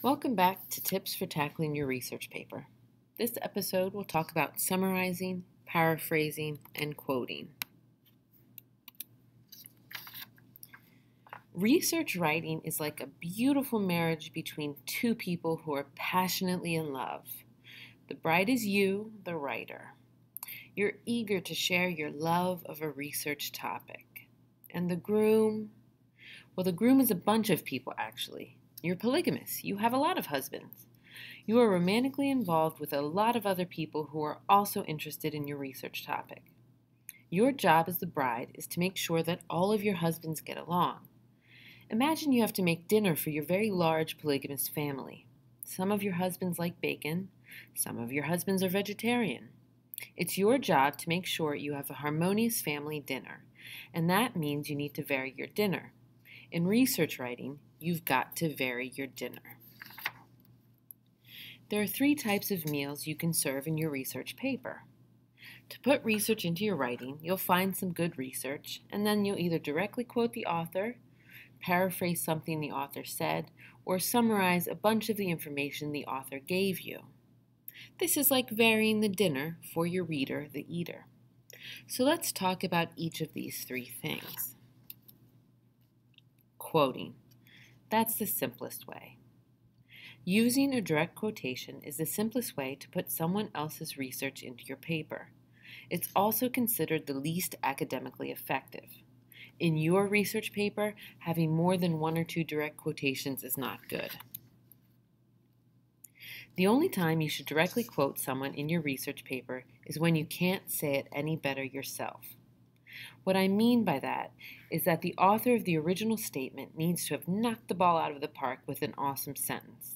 Welcome back to Tips for Tackling Your Research Paper. This episode will talk about summarizing, paraphrasing, and quoting. Research writing is like a beautiful marriage between two people who are passionately in love. The bride is you, the writer. You're eager to share your love of a research topic. And the groom, the groom is a bunch of people actually. You're polygamous. You have a lot of husbands. You are romantically involved with a lot of other people who are also interested in your research topic. Your job as the bride is to make sure that all of your husbands get along. Imagine you have to make dinner for your very large polygamous family. Some of your husbands like bacon. Some of your husbands are vegetarian. It's your job to make sure you have a harmonious family dinner, and that means you need to vary your dinner. In research writing, you've got to vary your dinner. There are 3 types of meals you can serve in your research paper. To put research into your writing, you'll find some good research, and then you'll either directly quote the author, paraphrase something the author said, or summarize a bunch of the information the author gave you. This is like varying the dinner for your reader, the eater. So let's talk about each of these 3 things. Quoting. That's the simplest way. Using a direct quotation is the simplest way to put someone else's research into your paper. It's also considered the least academically effective. In your research paper, having more than 1 or 2 direct quotations is not good. The only time you should directly quote someone in your research paper is when you can't say it any better yourself. What I mean by that is that the author of the original statement needs to have knocked the ball out of the park with an awesome sentence.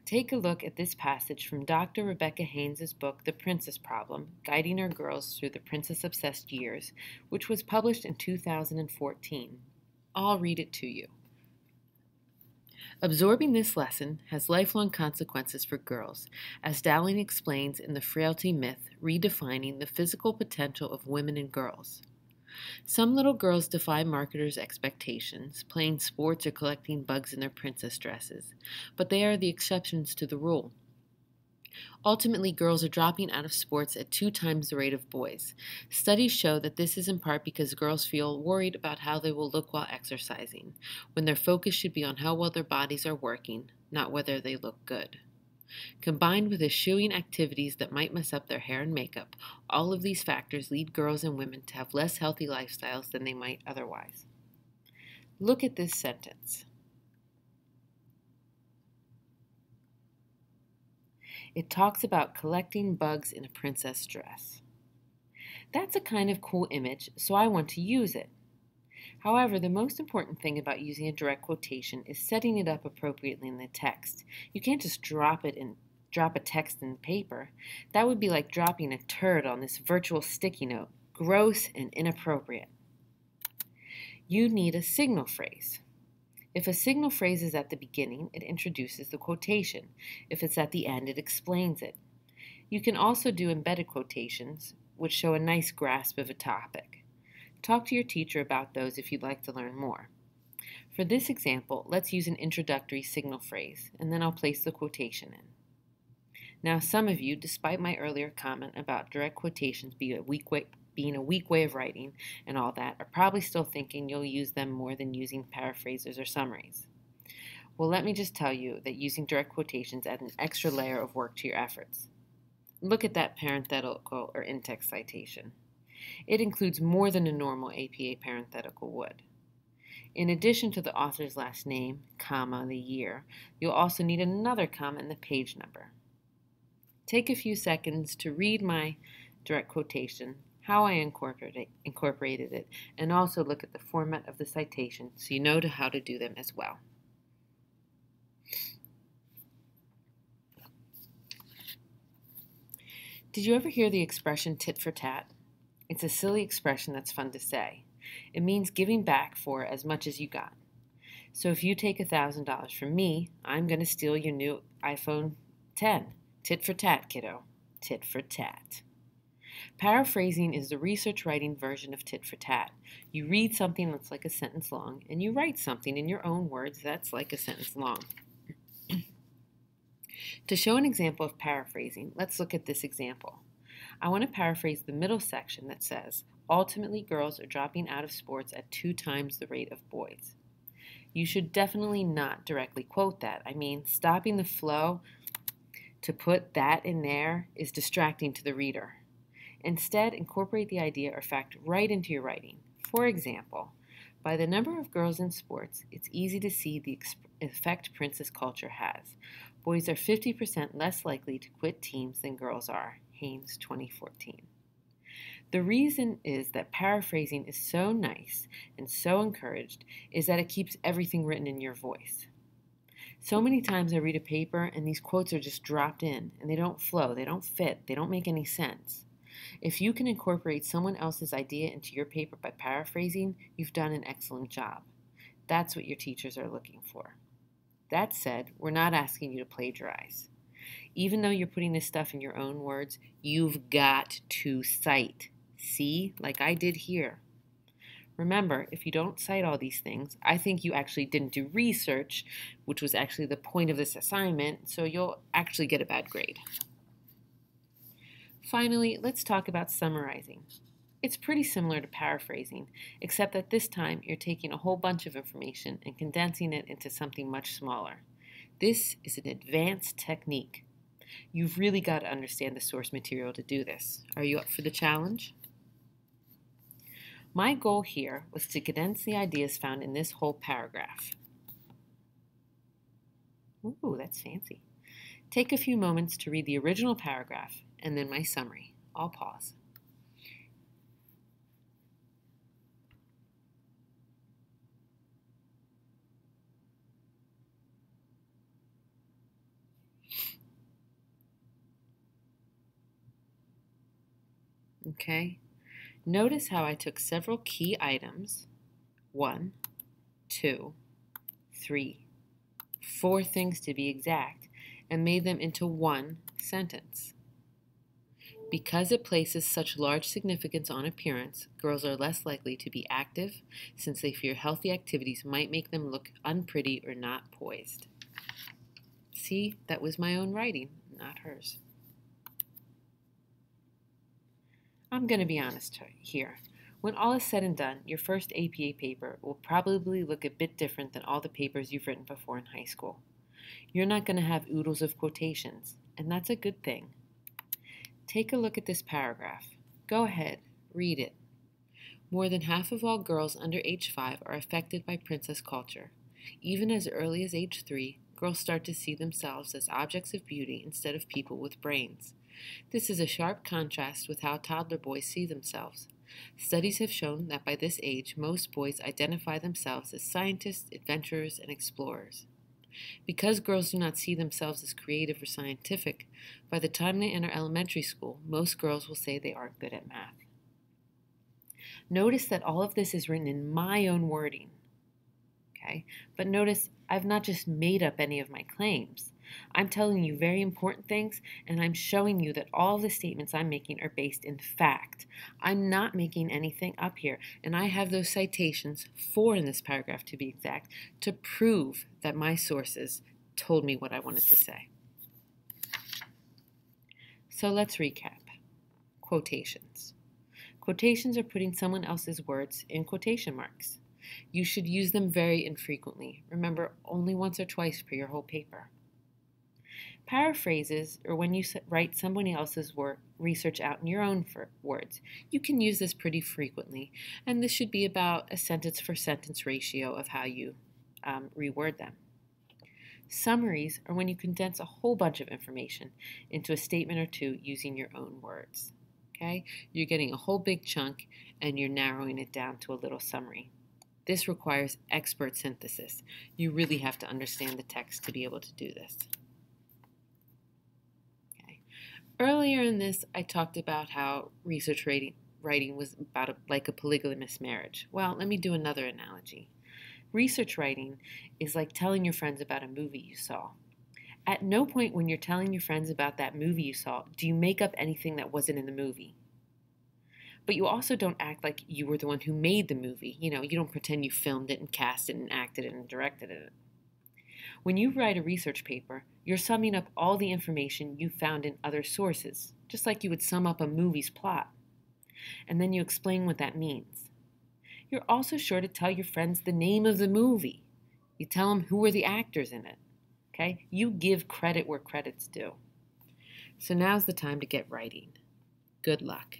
Take a look at this passage from Dr. Rebecca Haynes' book, The Princess Problem, Guiding Our Girls Through the Princess-Obsessed Years, which was published in 2014. I'll read it to you. Absorbing this lesson has lifelong consequences for girls, as Dowling explains in The Frailty Myth, Redefining the Physical Potential of Women and Girls. Some little girls defy marketers' expectations, playing sports or collecting bugs in their princess dresses, but they are the exceptions to the rule. Ultimately, girls are dropping out of sports at 2 times the rate of boys. Studies show that this is in part because girls feel worried about how they will look while exercising, when their focus should be on how well their bodies are working, not whether they look good. Combined with eschewing activities that might mess up their hair and makeup, all of these factors lead girls and women to have less healthy lifestyles than they might otherwise. Look at this sentence. It talks about collecting bugs in a princess dress. That's a kind of cool image, so I want to use it. However, the most important thing about using a direct quotation is setting it up appropriately in the text. You can't just drop a text in paper. That would be like dropping a turd on this virtual sticky note. Gross and inappropriate. You need a signal phrase. If a signal phrase is at the beginning, it introduces the quotation. If it's at the end, it explains it. You can also do embedded quotations, which show a nice grasp of a topic. Talk to your teacher about those if you'd like to learn more. For this example, let's use an introductory signal phrase, and then I'll place the quotation in. Now, some of you, despite my earlier comment about direct quotations being a weak way of writing and all that, are probably still thinking you'll use them more than using paraphrases or summaries. Well, let me just tell you that using direct quotations adds an extra layer of work to your efforts. Look at that parenthetical or in-text citation. It includes more than a normal APA parenthetical would. In addition to the author's last name, comma, the year, you'll also need another comma and the page number. Take a few seconds to read my direct quotation, how I incorporated it, and also look at the format of the citation so you know how to do them as well. Did you ever hear the expression tit for tat? It's a silly expression that's fun to say. It means giving back for as much as you got. So if you take $1,000 from me, I'm going to steal your new iPhone 10. Tit for tat, kiddo. Tit for tat. Paraphrasing is the research writing version of tit for tat. You read something that's like a sentence long, and you write something in your own words that's like a sentence long. To show an example of paraphrasing, let's look at this example. I want to paraphrase the middle section that says, ultimately girls are dropping out of sports at 2 times the rate of boys. You should definitely not directly quote that. I mean, stopping the flow to put that in there is distracting to the reader. Instead, incorporate the idea or fact right into your writing. For example, by the number of girls in sports, it's easy to see the effect princess culture has. Boys are 50% less likely to quit teams than girls are. Haynes, 2014. The reason is that paraphrasing is so nice and so encouraged is that it keeps everything written in your voice. So many times I read a paper and these quotes are just dropped in and they don't flow, they don't fit, they don't make any sense. If you can incorporate someone else's idea into your paper by paraphrasing, you've done an excellent job. That's what your teachers are looking for. That said, we're not asking you to plagiarize. Even though you're putting this stuff in your own words, you've got to cite. See, like I did here. Remember, if you don't cite all these things, I think you actually didn't do research, which was actually the point of this assignment, so you'll actually get a bad grade. Finally, let's talk about summarizing. It's pretty similar to paraphrasing, except that this time you're taking a whole bunch of information and condensing it into something much smaller. This is an advanced technique. You've really got to understand the source material to do this. Are you up for the challenge? My goal here was to condense the ideas found in this whole paragraph. Ooh, that's fancy. Take a few moments to read the original paragraph and then my summary. I'll pause. Okay. Notice how I took several key items, 1, 2, 3, 4 things to be exact, and made them into one sentence. Because it places such large significance on appearance, girls are less likely to be active since they fear healthy activities might make them look unpretty or not poised. See, that was my own writing, not hers. I'm going to be honest here. When all is said and done, your first APA paper will probably look a bit different than all the papers you've written before in high school. You're not going to have oodles of quotations, and that's a good thing. Take a look at this paragraph. Go ahead, read it. More than half of all girls under age 5 are affected by princess culture. Even as early as age 3, girls start to see themselves as objects of beauty instead of people with brains. This is a sharp contrast with how toddler boys see themselves. Studies have shown that by this age, most boys identify themselves as scientists, adventurers, and explorers. Because girls do not see themselves as creative or scientific, by the time they enter elementary school, most girls will say they aren't good at math. Notice that all of this is written in my own wording. Okay? But notice I've not just made up any of my claims. I'm telling you very important things, and I'm showing you that all the statements I'm making are based in fact. I'm not making anything up here, and I have those citations, 4 in this paragraph to be exact, to prove that my sources told me what I wanted to say. So let's recap. Quotations. Quotations are putting someone else's words in quotation marks. You should use them very infrequently. Remember, only once or twice per your whole paper. Paraphrases are when you write somebody else's research out in your own words. You can use this pretty frequently, and this should be about a sentence for sentence ratio of how you reword them. Summaries are when you condense a whole bunch of information into a statement or two using your own words. Okay? You're getting a whole big chunk and you're narrowing it down to a little summary. This requires expert synthesis. You really have to understand the text to be able to do this. Earlier in this, I talked about how research writing was about like a polygamous marriage. Well, let me do another analogy. Research writing is like telling your friends about a movie you saw. At no point when you're telling your friends about that movie you saw do you make up anything that wasn't in the movie. But you also don't act like you were the one who made the movie. You don't pretend you filmed it and cast it and acted it and directed it. When you write a research paper, you're summing up all the information you found in other sources, just like you would sum up a movie's plot. And then you explain what that means. You're also sure to tell your friends the name of the movie. You tell them who are the actors in it. Okay? You give credit where credit's due. So now's the time to get writing. Good luck.